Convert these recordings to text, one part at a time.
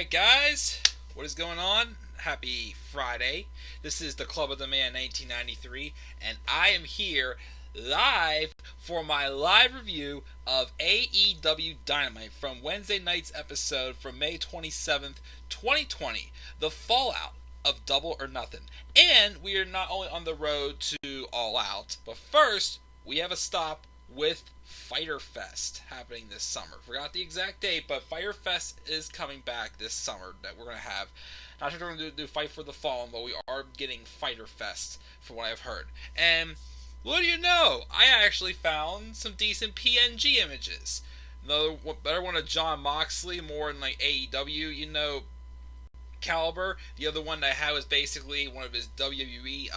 Alright guys, what is going on? Happy Friday. This is the Club of the Man 1993, and I am here live for my live review of AEW Dynamite from Wednesday night's episode from May 27th, 2020, the fallout of Double or Nothing. And we are not only on the road to All Out, but first, we have a stop with Fyter Fest happening this summer. Forgot the exact date, but Fyter Fest is coming back this summer that we're going to have. Not sure if we're going to do Fight for the Fallen, but we are getting Fyter Fest from what I've heard. And what do you know? I actually found some decent PNG images. Another better one of John Moxley, more in like AEW, caliber. The other one that I had was basically one of his WWE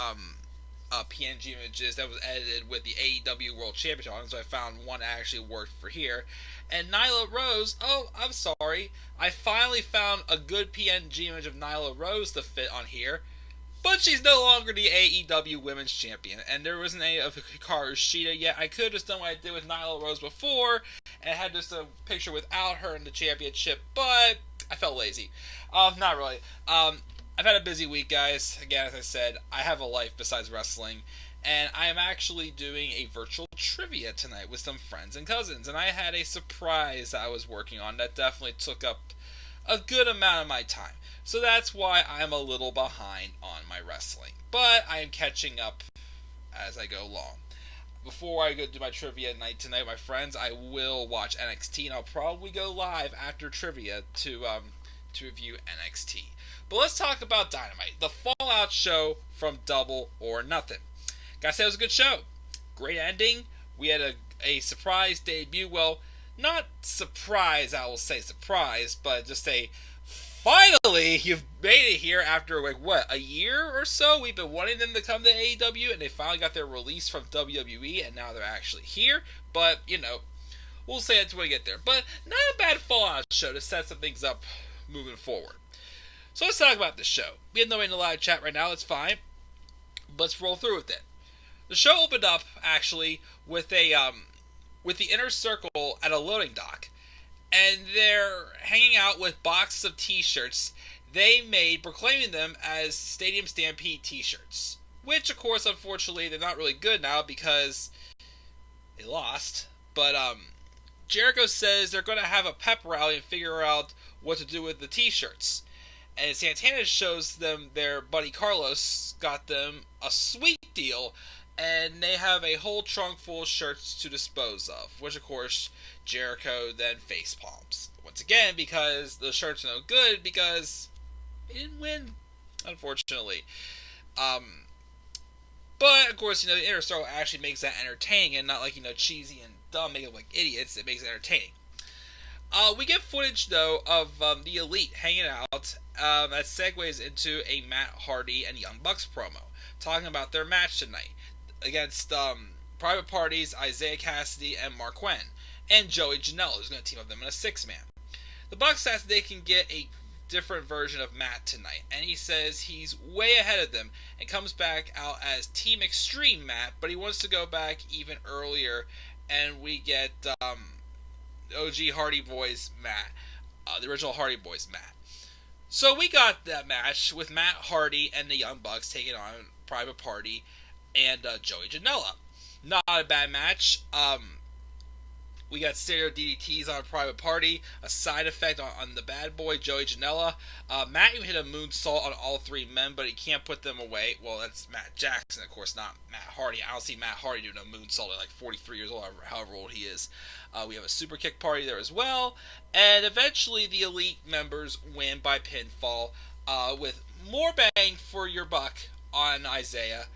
PNG images that was edited with the AEW World Championship on it, so I found one that actually worked for here. And Nyla Rose, oh, I'm sorry, I finally found a good PNG image of Nyla Rose to fit on here, but she's no longer the AEW Women's Champion, and there wasn't any of Hikaru Shida yet. I could have just done what I did with Nyla Rose before, and had just a picture without her in the championship, but I felt lazy. Not really. I've had a busy week, guys. Again, as I said, I have a life besides wrestling, and I am actually doing a virtual trivia tonight with some friends and cousins, and I had a surprise that I was working on that definitely took up a good amount of my time. So that's why I'm a little behind on my wrestling, but I am catching up as I go along. Before I go do my trivia night tonight, my friends, I will watch NXT, and I'll probably go live after trivia to review NXT. But let's talk about Dynamite, the Fallout show from Double or Nothing. Gotta say, it was a good show. Great ending. We had a surprise debut. Well, not surprise, I will say surprise, but just say, finally, you've made it here after, a year or so? We've been wanting them to come to AEW, and they finally got their release from WWE, and now they're actually here. But, we'll say that when we get there. But not a bad Fallout show to set some things up moving forward. So let's talk about this show. We have nobody in the live chat right now, it's fine. But let's roll through with it. The show opened up, actually, with with the Inner Circle at a loading dock. And they're hanging out with boxes of t-shirts they made, proclaiming them as Stadium Stampede t-shirts. Which, of course, unfortunately, they're not really good now because they lost. But Jericho says they're going to have a pep rally and figure out what to do with the t-shirts. And Santana shows them their buddy Carlos got them a sweet deal, and they have a whole trunk full of shirts to dispose of, which of course Jericho then face palms. Once again, because the shirts are no good, because they didn't win, unfortunately. But of course, the Inner Circle actually makes that entertaining, and not like, cheesy and dumb, making them like idiots. It makes it entertaining. We get footage, though, of the Elite hanging out that segues into a Matt Hardy and Young Bucks promo, talking about their match tonight against Private Parties, Isaiah Cassidy, and Mark Quinn, and Joey Janela, who's going to team up them in a six-man. The Bucks ask they can get a different version of Matt tonight, and he says he's way ahead of them and comes back out as Team Extreme Matt, but he wants to go back even earlier, and we get OG Hardy Boys Matt, the original Hardy Boys Matt. So we got that match with Matt Hardy and the Young Bucks taking on Private Party and Joey Janela. Not a bad match. We got stereo DDTs on Private Party, a side effect on the bad boy, Joey Janela. Matt even hit a moonsault on all three men, but he can't put them away. Well, that's Matt Jackson, of course, not Matt Hardy. I don't see Matt Hardy doing a moonsault at like 43 years old, however old he is. We have a super kick party there as well. And eventually the Elite members win by pinfall with more bang for your buck on Isaiah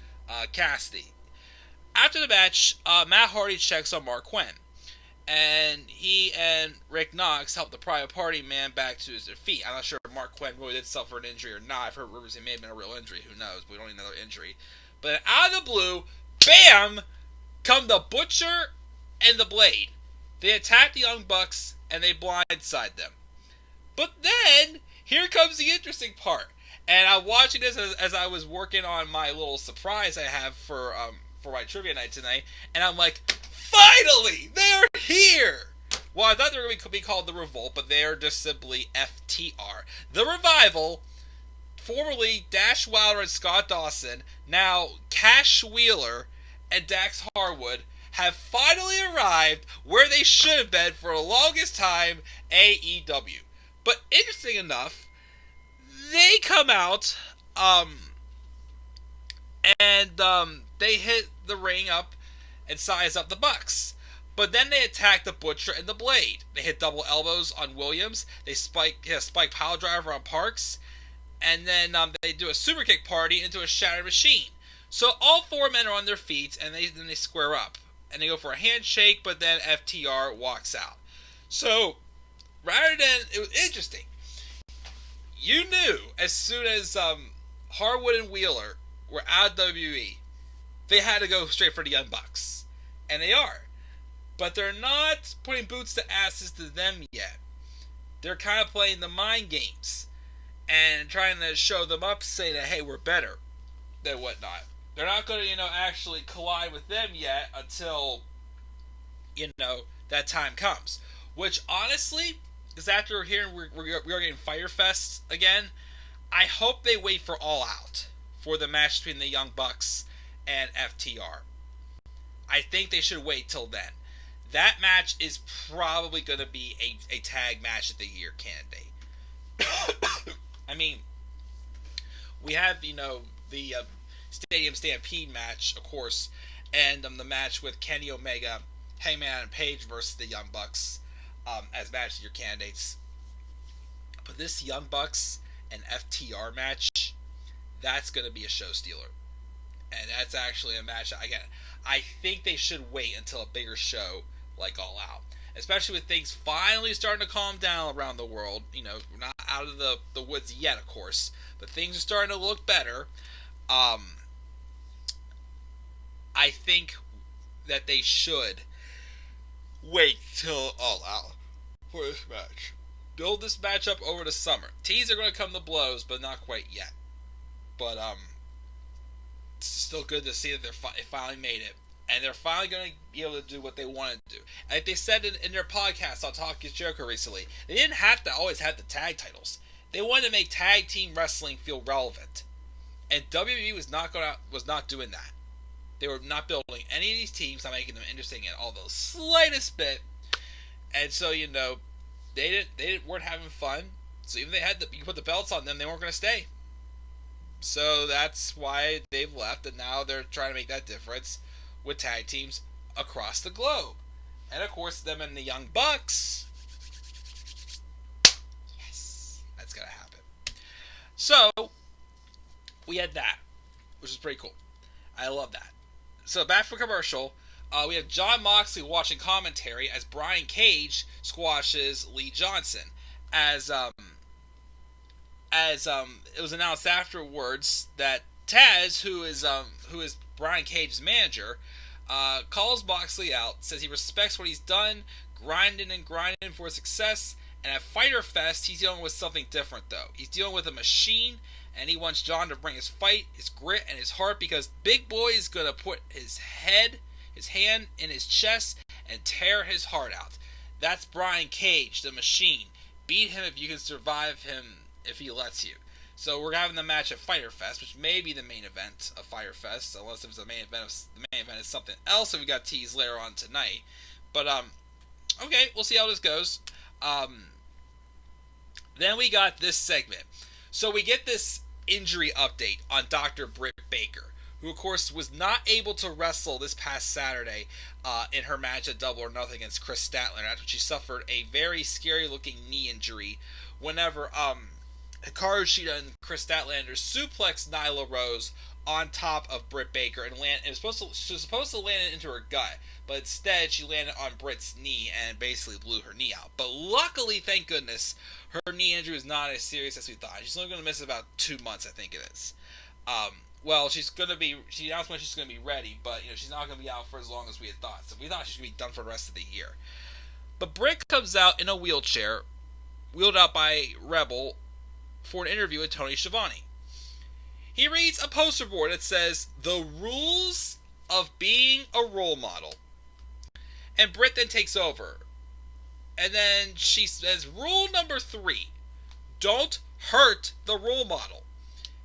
Cassidy. After the match, Matt Hardy checks on Mark Quinn. And he and Rick Knox helped the Private Party man back to his feet. I'm not sure if Mark Quinn really did suffer an injury or not. I've heard rumors it may have been a real injury. Who knows? We don't need another injury. But out of the blue, bam, come the Butcher and the Blade. They attack the Young Bucks and they blindside them. But then, here comes the interesting part. And I'm watching this as I was working on my little surprise I have for my trivia night tonight. And I'm like, finally, they're here! Well, I thought they were going to be called the Revolt, but they're just simply FTR. The Revival, formerly Dash Wilder and Scott Dawson, now Cash Wheeler and Dax Harwood, have finally arrived where they should have been for the longest time, AEW. But interesting enough, they come out, and they hit the ring up and size up the Bucks. But then they attack the Butcher and the Blade. They hit double elbows on Williams. They hit a spike pile driver on Parks. And then they do a super kick party into a Shattered Machine. So all four men are on their feet, and then they square up. And they go for a handshake, but then FTR walks out. So, rather than... It was interesting. You knew as soon as Harwood and Wheeler were out of WWE, they had to go straight for the Young Bucks. And they are. But they're not putting boots to asses to them yet. They're kind of playing the mind games. And trying to show them up, saying that, hey, we're better than whatnot. They're not going to, actually collide with them yet until, that time comes. Which, honestly, is after hearing we are getting Fyter Fest again, I hope they wait for All Out for the match between the Young Bucks and FTR. I think they should wait till then. That match is probably going to be a tag match of the year candidate. I mean, we have, the Stadium Stampede match, of course, and the match with Kenny Omega, Hangman and Page versus the Young Bucks as match of your candidates. But this Young Bucks and FTR match, that's going to be a show stealer. And that's actually a match, again, I think they should wait until a bigger show like All Out. Especially with things finally starting to calm down around the world. We're not out of the woods yet, of course. But things are starting to look better. I think that they should wait till All Out for this match. Build this match up over the summer. Teams are going to come to blows, but not quite yet. But it's still good to see that they finally made it. And they're finally going to be able to do what they want to do. Like they said in their podcast on Talk Is Jericho recently, they didn't have to always have the tag titles. They wanted to make tag team wrestling feel relevant. And WWE was not doing that. They were not building any of these teams, not making them interesting in all the slightest bit. And so, they weren't having fun. So even if you put the belts on them, they weren't going to stay. So that's why they've left, and now they're trying to make that difference with tag teams across the globe. And of course, them and the Young Bucks. Yes, that's going to happen. So, we had that, which is pretty cool. I love that. So, back for commercial, we have Jon Moxley watching commentary as Brian Cage squashes Lee Johnson. As it was announced afterwards that Taz, who is Brian Cage's manager, calls Moxley out, says he respects what he's done, grinding for success, and at Fyter Fest, he's dealing with something different, though. He's dealing with a machine, and he wants John to bring his fight, his grit, and his heart, because Big Boy is going to put his hand in his chest and tear his heart out. That's Brian Cage, the machine. Beat him if you can survive him if he lets you. So we're having the match at Fyter Fest, which may be the main event of Fyter Fest, unless it was the main event is something else that we got teased later on tonight. But okay, we'll see how this goes. Then we got this segment. So we get this injury update on Dr. Britt Baker, who of course was not able to wrestle this past Saturday in her match at Double or Nothing against Chris Statlander after she suffered a very scary looking knee injury whenever Hikaru Shida and Chris Statlander suplexed Nyla Rose on top of Britt Baker and she was supposed to land it into her gut, but instead she landed on Britt's knee and basically blew her knee out. But luckily, thank goodness, her knee injury is not as serious as we thought. She's only going to miss about 2 months, I think it is. Well, she announced when she's going to be ready, but she's not going to be out for as long as we had thought. So we thought she was going to be done for the rest of the year. But Britt comes out in a wheelchair, wheeled out by Rebel, for an interview with Tony Schiavone. He reads a poster board that says, "The rules of being a role model." And Britt then takes over And then she says, rule number 3, don't hurt the role model.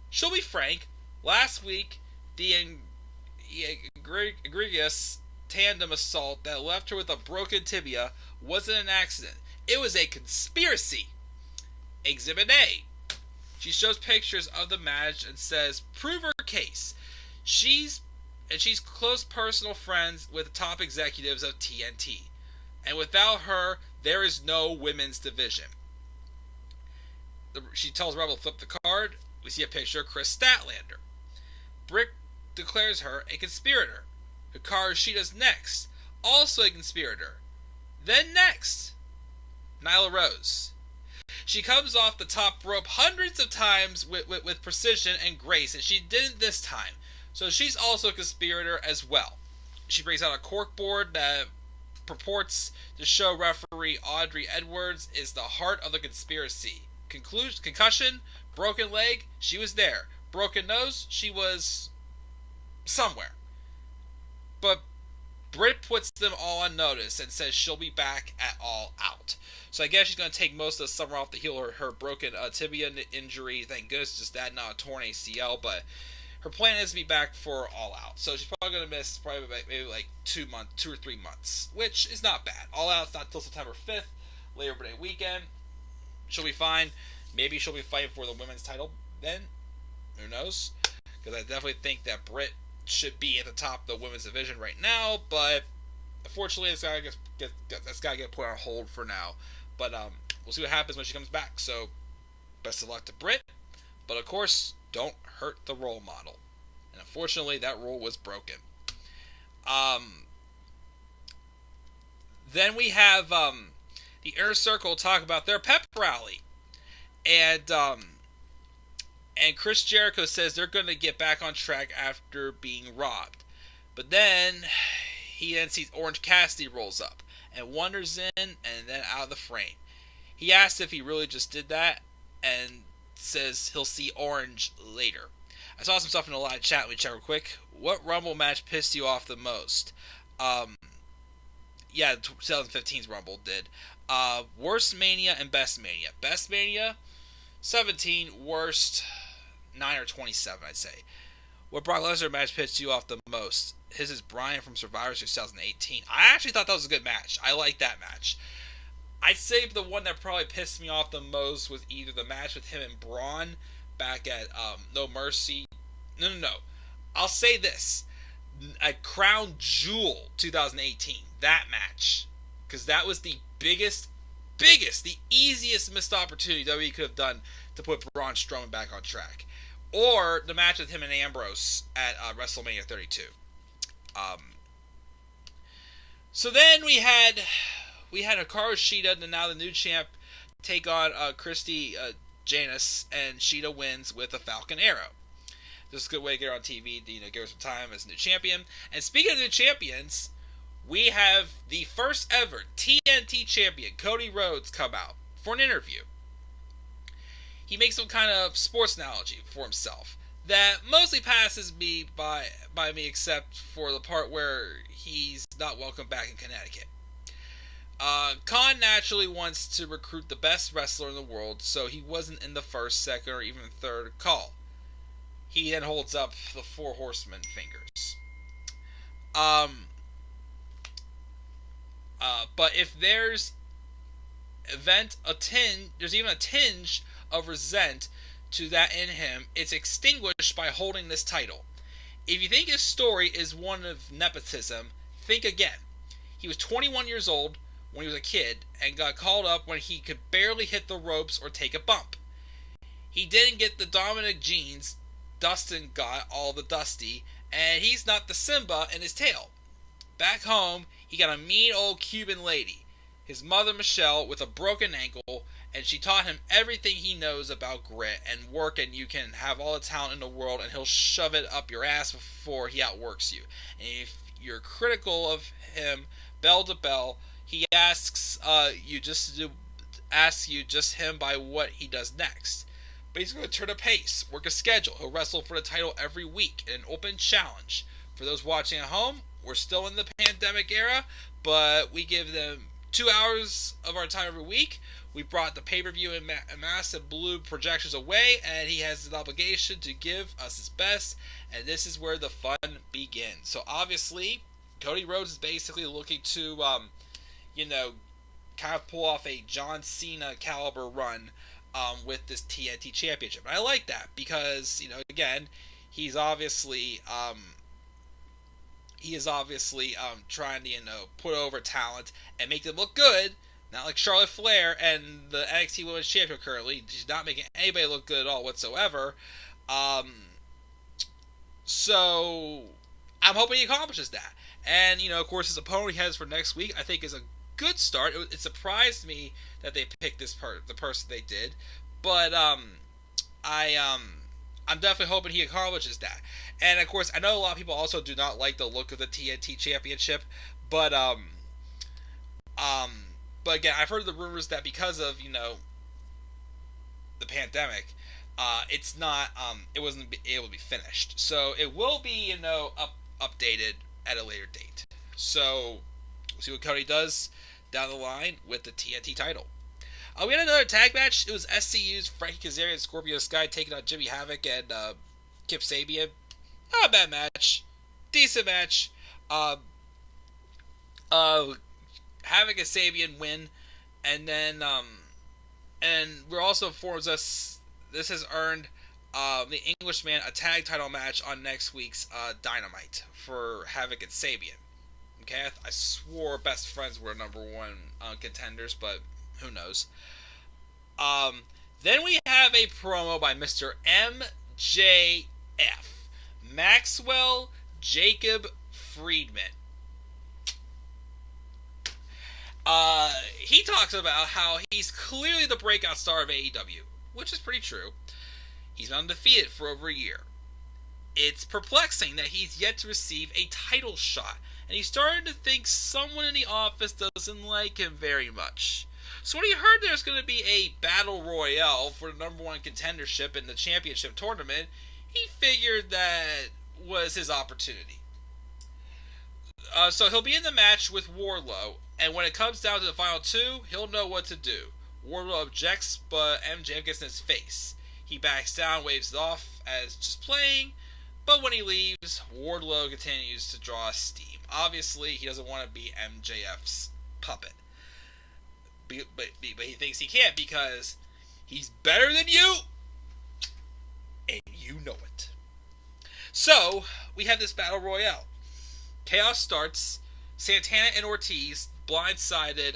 She'll be frank, last week, the egregious tandem assault that left her with a broken tibia wasn't an accident. It was a conspiracy. Exhibit A. She shows pictures of the match and says, prove her case. She's close personal friends with top executives of TNT. And without her, there is no women's division. She tells Rebel to flip the card. We see a picture of Chris Statlander. Britt declares her a conspirator. Hikaru Shida's next, also a conspirator. Then next, Nyla Rose. She comes off the top rope hundreds of times with precision and grace, and she didn't this time. So she's also a conspirator as well. She brings out a corkboard that purports to show referee Audrey Edwards is the heart of the conspiracy. Concussion, broken leg, she was there. Broken nose, she was somewhere. But Britt puts them all on notice and says she'll be back at All Out. So I guess she's going to take most of the summer off to heal her broken tibia injury. Thank goodness, just that, not a torn ACL. But her plan is to be back for All Out. So she's probably going to miss maybe like 2 or 3 months, which is not bad. All Out's not till September 5th, Labor Day weekend. She'll be fine. Maybe she'll be fighting for the women's title then. Who knows? Because I definitely think that Britt should be at the top of the women's division right now, but unfortunately it's got to get put on hold for now. But we'll see what happens when she comes back. So best of luck to Britt, but of course don't hurt the role model. And unfortunately that rule was broken. Then we have the Inner Circle talk about their pep rally, and Chris Jericho says they're going to get back on track after being robbed. But then he sees Orange Cassidy rolls up and wanders in and then out of the frame. He asks if he really just did that and says he'll see Orange later. I saw some stuff in the live chat. Let me check real quick. What Rumble match pissed you off the most? Yeah, 2015's Rumble did. Worst Mania and Best Mania. Best Mania, 17. Worst, 9 or 27, I'd say. What Brock Lesnar match pissed you off the most? His is Bryan from Survivor Series 2018. I actually thought that was a good match. I like that match. I'd say the one that probably pissed me off the most was either the match with him and Braun back at No Mercy. No. I'll say this. At Crown Jewel 2018. That match. Because that was the biggest, the easiest missed opportunity WWE could have done to put Braun Strowman back on track. Or the match with him and Ambrose at WrestleMania 32. So then we had Hikaru Shida, and now the new champ, take on Christy Janice, and Shida wins with a Falcon Arrow. This is a good way to get her on TV, to give her some time as new champion. And speaking of new champions, we have the first ever TNT champion, Cody Rhodes, come out for an interview. He makes some kind of sports analogy for himself that mostly passes me by me, except for the part where he's not welcome back in Connecticut. Khan naturally wants to recruit the best wrestler in the world, so he wasn't in the first, second, or even third call. He then holds up the 4 horsemen fingers. But if there's even a tinge of resent to that in him, it's extinguished by holding this title. If you think his story is one of nepotism, think again. He was 21 years old when he was a kid and got called up when he could barely hit the ropes or take a bump. He didn't get the Dominic genes. Dustin got all the Dusty, and he's not the Simba in his tail. Back home, he got a mean old Cuban lady, his mother Michelle, with a broken ankle, and she taught him everything he knows about grit and work, and you can have all the talent in the world and he'll shove it up your ass before he outworks you. And if you're critical of him, bell to bell, he asks you just him by what he does next. But he's going to turn a pace, work a schedule. He'll wrestle for the title every week in an open challenge. For those watching at home, we're still in the pandemic era, but we give them 2 hours of our time every week. We brought the pay-per-view and massive blue projections away, and he has an obligation to give us his best, and this is where the fun begins. So obviously, Cody Rhodes is basically looking to, kind of pull off a John Cena caliber run with this TNT Championship. And I like that because, again, he's obviously trying to, put over talent and make them look good. Not like Charlotte Flair and the NXT Women's Champion currently. She's not making anybody look good at all whatsoever. So I'm hoping he accomplishes that. And, of course, his opponent he has for next week, I think, is a good start. It surprised me that they picked the person they did. But I'm definitely hoping he accomplishes that. And, of course, I know a lot of people also do not like the look of the TNT Championship. But again, I've heard the rumors that because of, the pandemic, it's not, it wasn't able to be finished. So it will be, updated at a later date. So we'll see what Cody does down the line with the TNT title. We had another tag match. It was SCU's Frankie Kazarian and Scorpio Sky taking on Jimmy Havoc and Kip Sabian. Not a bad match. Decent match. Havoc and Sabian win. And then, and we're also informs us this has earned the Englishman a tag title match on next week's Dynamite for Havoc and Sabian. Okay, I swore Best Friends were number one contenders, but who knows. Then we have a promo by Mr. MJF, Maxwell Jacob Friedman. He talks about how he's clearly the breakout star of AEW, which is pretty true. He's been undefeated for over a year. It's perplexing that he's yet to receive a title shot, and he's starting to think someone in the office doesn't like him very much. So when he heard there's going to be a battle royale for the number one contendership in the championship tournament, he figured that was his opportunity. So he'll be in the match with Wardlow, and when it comes down to the final two, he'll know what to do. Wardlow objects, but MJF gets in his face. He backs down, waves it off as just playing, but when he leaves, Wardlow continues to draw steam. Obviously, he doesn't want to be MJF's puppet. But he thinks he can't because he's better than you, and you know it. So, we have this battle royale. Chaos starts. Santana and Ortiz blindsided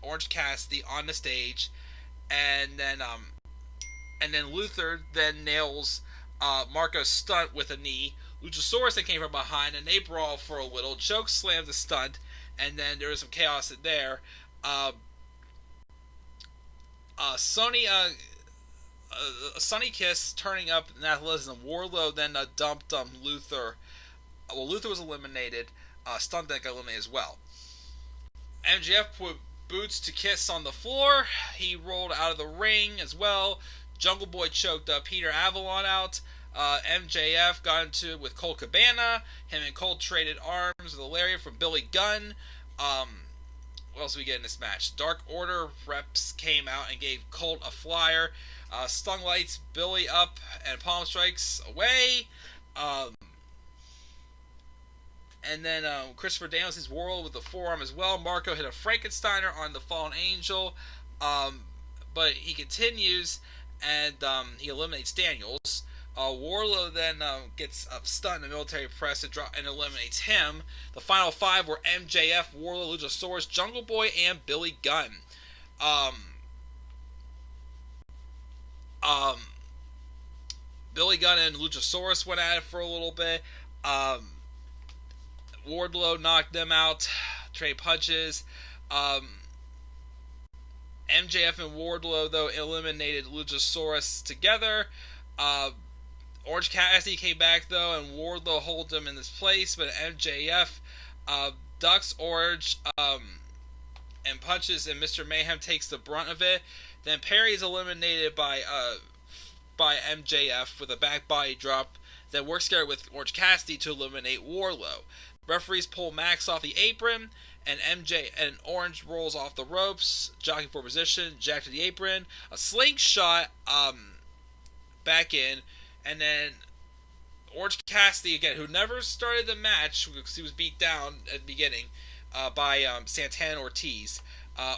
Orange Cassidy on the stage, and then Luther then nails Marco's stunt with a knee. Luchasaurus then came from behind, and they brawl for a little. Choke slammed the stunt, and then there was some chaos in there. Sonny Kiss turning up in athleticism. Wardlow then dumped Luther. Well, Luther was eliminated. Stunt then got eliminated as well. MJF put boots to Kiss on the floor. He rolled out of the ring as well. Jungle Boy choked Peter Avalon out. MJF got into it with Colt Cabana. Him and Colt traded arms with a lariat from Billy Gunn. What else do we get in this match? Dark Order reps came out and gave Colt a flyer. Stung lights Billy up and palm strikes away. And then Christopher Daniels' whirl with the forearm as well. Marco hit a Frankensteiner on the Fallen Angel. But he continues and he eliminates Daniels. Wardlow then gets stunned in a military press and eliminates him. The final five were MJF, Wardlow, Luchasaurus, Jungle Boy, and Billy Gunn. Billy Gunn and Luchasaurus went at it for a little bit. Wardlow knocked them out. Trade punches. MJF and Wardlow, though, eliminated Luchasaurus together. Orange Cassidy came back, though, and Wardlow holds him in his place, but MJF ducks Orange and punches, and Mr. Mayhem takes the brunt of it. Then Perry is eliminated by MJF with a back body drop. Then works together with Orange Cassidy to eliminate Wardlow. Referees pull Max off the apron, and Orange rolls off the ropes, jockeying for position, Jack to the apron, a slingshot back in, and then Orange Cassidy again, who never started the match because he was beat down at the beginning by Santana Ortiz.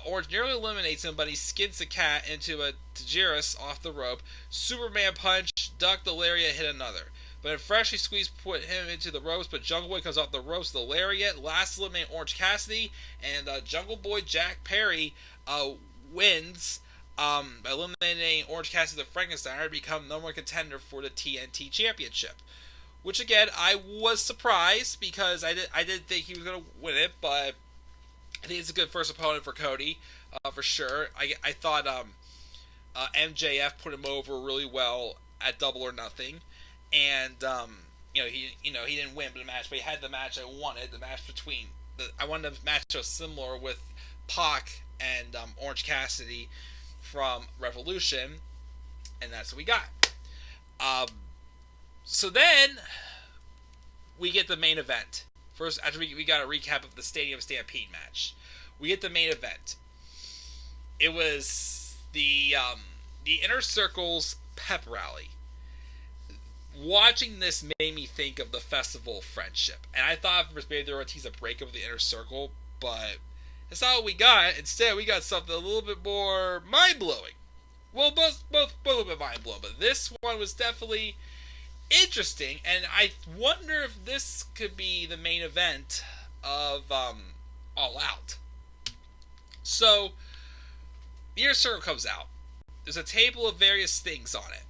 Orange nearly eliminates him, but he skins the cat into a Tajiris off the rope. Superman punch, duck the lariat, hit another. But a freshly squeezed put him into the ropes, but Jungle Boy comes off the ropes, the lariat, last eliminate Orange Cassidy, and Jungle Boy Jack Perry wins by eliminating Orange Cassidy the Frankensteiner to become number one contender for the TNT Championship. Which again, I was surprised because I didn't think he was going to win it, but I think it's a good first opponent for Cody, for sure. I thought MJF put him over really well at Double or Nothing, and he didn't win the match, but he had the match I wanted. The match I wanted the match to similar with Pac and Orange Cassidy from Revolution, and that's what we got. So then we get the main event. First, after we got a recap of the Stadium Stampede match, we get the main event. It was the Inner Circle's pep rally. Watching this made me think of the Festival of Friendship, and I thought maybe they were going to tease a breakup of the Inner Circle, but that's not what we got. Instead, we got something a little bit more mind-blowing. Well, both a little bit mind-blowing, but this one was definitely interesting, and I wonder if this could be the main event of All Out. So, the Inner Circle comes out. There's a table of various things on it.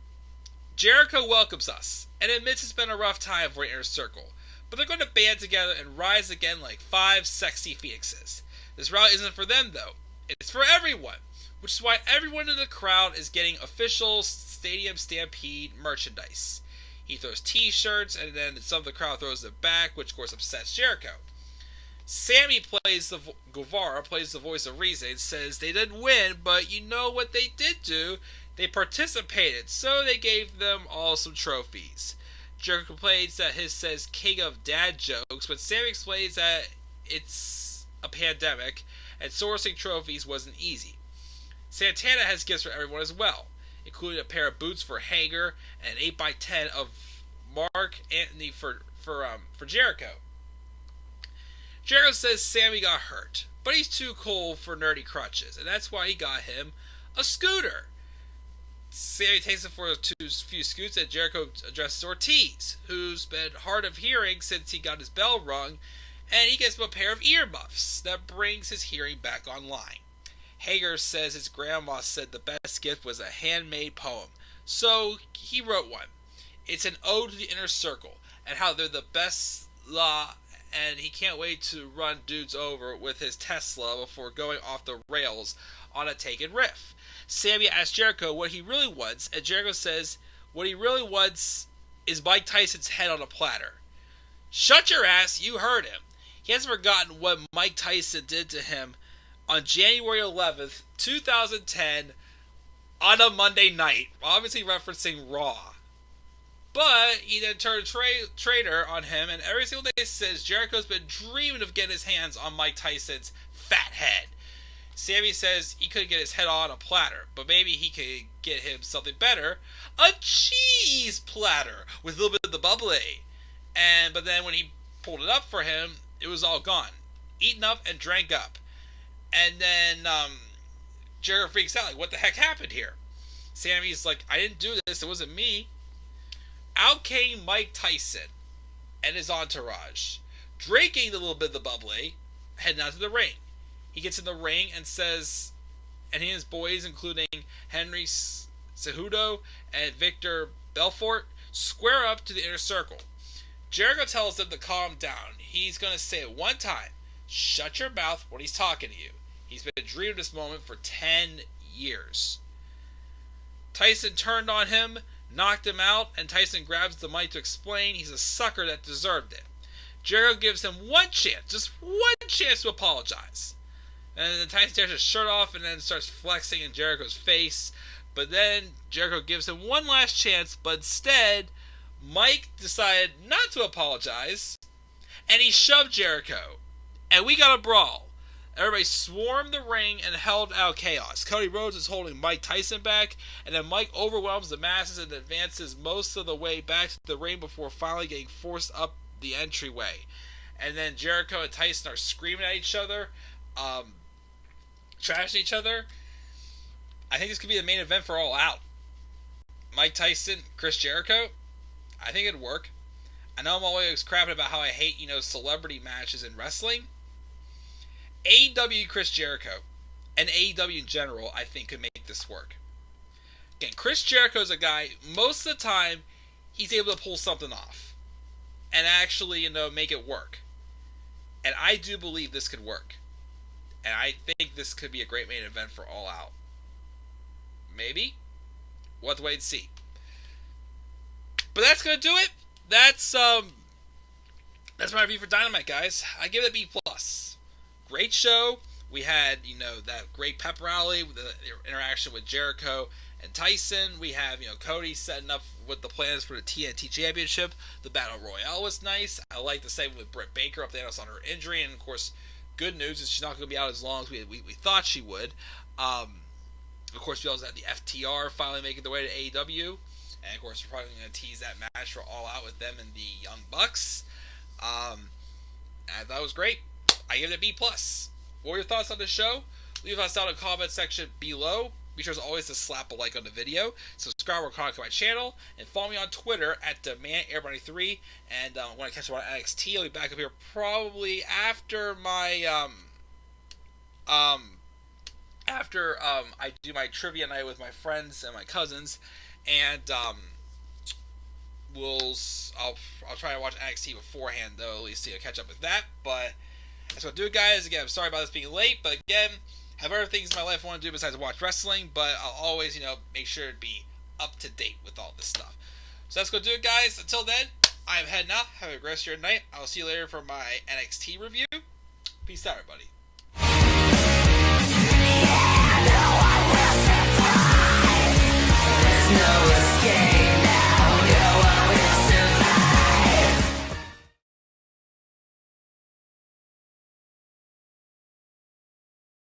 Jericho welcomes us and admits it's been a rough time for the Inner Circle, but they're going to band together and rise again like 5 sexy phoenixes. This rally isn't for them, though. It's for everyone, which is why everyone in the crowd is getting official Stadium Stampede merchandise. He throws t-shirts, and then some of the crowd throws it back, which of course upsets Jericho. Sammy Guevara plays the voice of reason, and says they didn't win, but you know what they did do? They participated, so they gave them all some trophies. Jericho complains that his says king of dad jokes, but Sammy explains that it's a pandemic, and sourcing trophies wasn't easy. Santana has gifts for everyone as well, including a pair of boots for Hager and an 8x10 of Mark Anthony for Jericho. Jericho says Sammy got hurt, but he's too cool for nerdy crutches, and that's why he got him a scooter. Sammy takes him for a few scoots, and Jericho addresses Ortiz, who's been hard of hearing since he got his bell rung, and he gets him a pair of earmuffs that brings his hearing back online. Hager says his grandma said the best gift was a handmade poem, so he wrote one. It's an ode to the Inner Circle, and how they're the best and he can't wait to run dudes over with his Tesla before going off the rails on a taken riff. Sammy asks Jericho what he really wants, and Jericho says what he really wants is Mike Tyson's head on a platter. Shut your ass, you heard him. He hasn't forgotten what Mike Tyson did to him on January 11th, 2010, on a Monday night, obviously referencing Raw. But he then turned traitor on him, and every single day says Jericho's been dreaming of getting his hands on Mike Tyson's fat head. Sammy says he couldn't get his head on a platter, but maybe he could get him something better, a cheese platter with a little bit of the bubbly. But then when he pulled it up for him, it was all gone, eaten up and drank up. And then Jericho freaks out, like, what the heck happened here? Sammy's like, I didn't do this, it wasn't me. Out came Mike Tyson and his entourage, drinking a little bit of the bubbly, heading out to the ring. He gets in the ring and says, and he and his boys, including Henry Cejudo and Victor Belfort, square up to the Inner Circle. Jericho tells them to calm down. He's going to say it one time. Shut your mouth when he's talking to you. He's been dreaming of this moment for 10 years. Tyson turned on him, knocked him out, and Tyson grabs the mic to explain he's a sucker that deserved it. Jericho gives him one chance, just one chance to apologize. And then Tyson tears his shirt off and then starts flexing in Jericho's face. But then Jericho gives him one last chance, but instead, Mike decided not to apologize and he shoved Jericho, and we got a brawl. Everybody swarmed the ring and held out chaos. Cody Rhodes is holding Mike Tyson back, and then Mike overwhelms the masses and advances most of the way back to the ring before finally getting forced up the entryway. And then Jericho and Tyson are screaming at each other, trashing each other. I think this could be the main event for All Out. Mike Tyson, Chris Jericho. I think it'd work. I know I'm always crapping about how I hate, celebrity matches in wrestling. AEW Chris Jericho and AEW in general, I think, could make this work. Again, Chris Jericho is a guy, most of the time, he's able to pull something off and actually, make it work. And I do believe this could work. And I think this could be a great main event for All Out. Maybe? We'll have to wait and see. But that's going to do it. That's my review for Dynamite, guys. I give it a B+. Great show. We had, that great pep rally, with the interaction with Jericho and Tyson. We have, Cody setting up with the plans for the TNT Championship. The Battle Royale was nice. I like the segment with Britt Baker updating us on her injury. And, of course, good news is she's not going to be out as long as we thought she would. Of course, we also had the FTR finally making their way to AEW. And, of course, we're probably going to tease that match for All Out with them and the Young Bucks. I thought it was great. I give it a B+. What were your thoughts on the show? Leave us out in the comment section below. Be sure as always to slap a like on the video, subscribe or comment to my channel, and follow me on Twitter at DemandAir93. And when I catch up on NXT, I'll be back up here probably after my I do my trivia night with my friends and my cousins, and I'll try to watch NXT beforehand though, at least to catch up with that. But that's what I'll do, guys. Again, I'm sorry about this being late, but again, have other things in my life I want to do besides watch wrestling, but I'll always, make sure to be up to date with all this stuff. So that's going to do it, guys. Until then, I'm heading out. Have a great rest of your night. I'll see you later for my NXT review. Peace out, everybody.